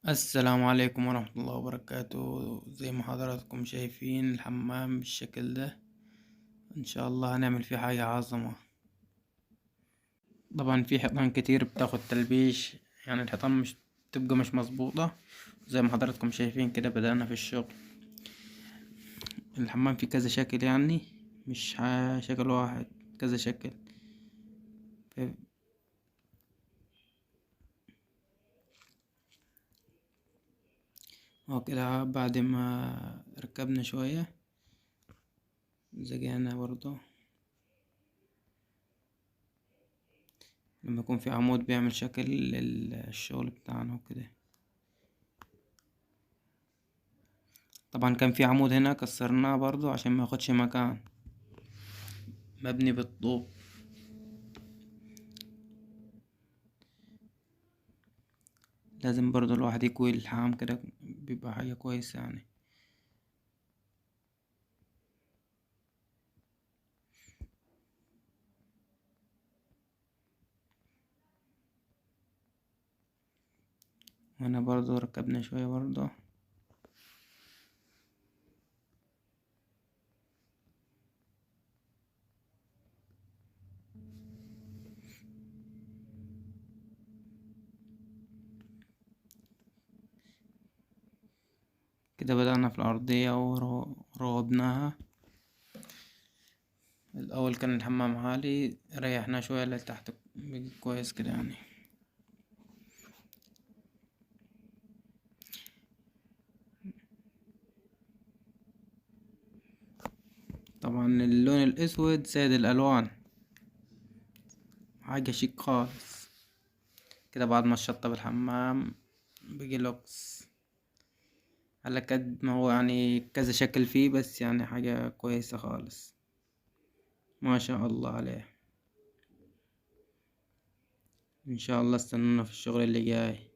السلام عليكم ورحمة الله وبركاته. زي ما حضراتكم شايفين الحمام بالشكل ده، ان شاء الله هنعمل فيه حاجة عظمة. طبعا في حيطان كتير بتاخد تلبيش، يعني الحيطان مش تبقى مش مظبوطة. زي ما حضراتكم شايفين كده بدأنا في الشغل. الحمام فيه كذا شكل، يعني مش شكل واحد، كذا شكل. ف- اهو كده بعد ما ركبنا شوية زجانا برضه. لما يكون في عمود بيعمل شكل للشغل بتاعنا وكده. طبعا كان في عمود هنا كسرناه برضو عشان ما ياخدش مكان، مبني بالطوب. لازم برضو الواحد يكوي الحام كده، بيبقى حاجة كويسة يعني. هنا برضو ركبنا شوية برضو. كده بدأنا في الأرضية وروبناها. الأول كان الحمام عالي، ريحنا شوية لتحت بقي كويس كده يعني. طبعا اللون الأسود سيد الألوان، حاجة شيك خالص. كده بعد ما شطب الحمام بقي لوكس، على قد ما هو يعني كذا شكل فيه، بس يعني حاجة كويسة خالص، ما شاء الله عليه. ان شاء الله استنونا في الشغل اللي جاي.